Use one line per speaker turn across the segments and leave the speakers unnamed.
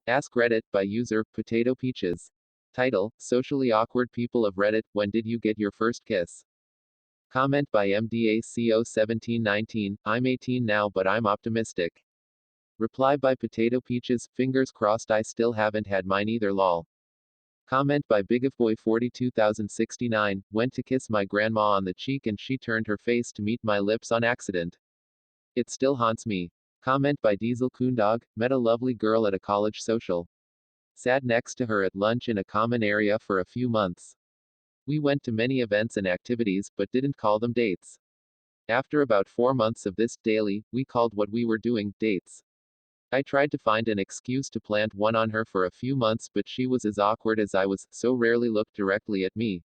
Ask Reddit by user Potato Peaches. Title: Socially awkward people of Reddit, when did you get your first kiss? Comment by MDACO1719, I'm 18 now but I'm optimistic. Reply by Potato Peaches, fingers crossed I still haven't had mine either lol. Comment by BigofBoy42069, went to kiss my grandma on the cheek and she turned her face to meet my lips on accident. It still haunts me. Comment by Diesel Coondog, met a lovely girl at a college social. Sat next to her at lunch in a common area for a few months. We went to many events and activities, but didn't call them dates. After about 4 months of this, daily, we called what we were doing, dates. I tried to find an excuse to plant one on her for a few months, but she was as awkward as I was, so rarely looked directly at me.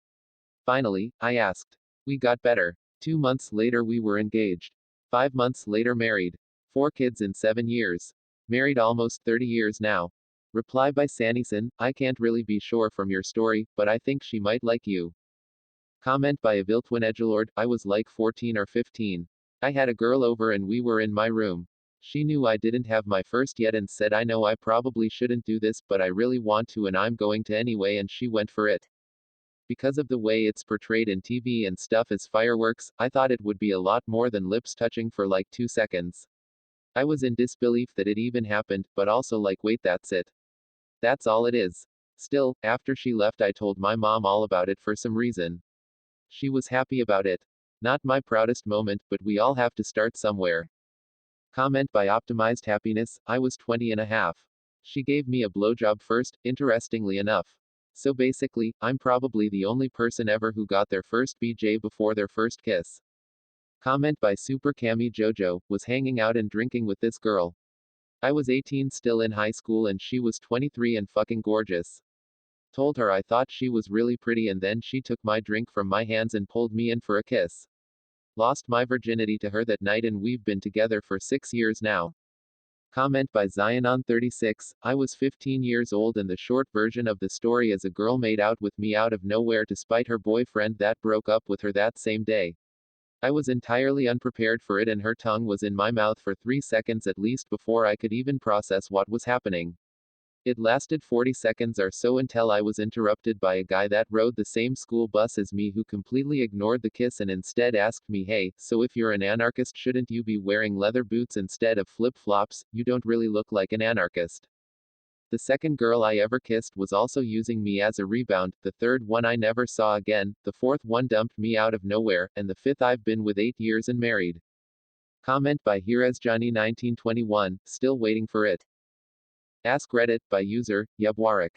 Finally, I asked. We got better. 2 months later, we were engaged. 5 months later, married. 4 kids in 7 years. Married almost 30 years now. Reply by Sanison, I can't really be sure from your story, but I think she might like you. Comment by Aviltwin Edgelord, I was like 14 or 15. I had a girl over and we were in my room. She knew I didn't have my first yet and said I know I probably shouldn't do this but I really want to and I'm going to anyway and she went for it. Because of the way it's portrayed in TV and stuff as fireworks, I thought it would be a lot more than lips touching for like 2 seconds. I was in disbelief that it even happened, but also like wait that's it. That's all it is. Still, after she left I told my mom all about it for some reason. She was happy about it. Not my proudest moment, but we all have to start somewhere. Comment by Optimized Happiness, I was 20 and a half. She gave me a blowjob first, interestingly enough. So basically, I'm probably the only person ever who got their first BJ before their first kiss. Comment by Super Cami Jojo, was hanging out and drinking with this girl. I was 18 still in high school and she was 23 and fucking gorgeous. Told her I thought she was really pretty and then she took my drink from my hands and pulled me in for a kiss. Lost my virginity to her that night and we've been together for 6 years now. Comment by Zionon36, I was 15 years old and the short version of the story is a girl made out with me out of nowhere to spite her boyfriend that broke up with her that same day. I was entirely unprepared for it and her tongue was in my mouth for 3 seconds at least before I could even process what was happening. It lasted 40 seconds or so until I was interrupted by a guy that rode the same school bus as me who completely ignored the kiss and instead asked me, hey, so if you're an anarchist shouldn't you be wearing leather boots instead of flip-flops, you don't really look like an anarchist. The second girl I ever kissed was also using me as a rebound, the third one I never saw again, the fourth one dumped me out of nowhere, and the fifth I've been with 8 years and married. Comment by HeresJohnny1921, still waiting for it. Ask Reddit by user Yabwarik.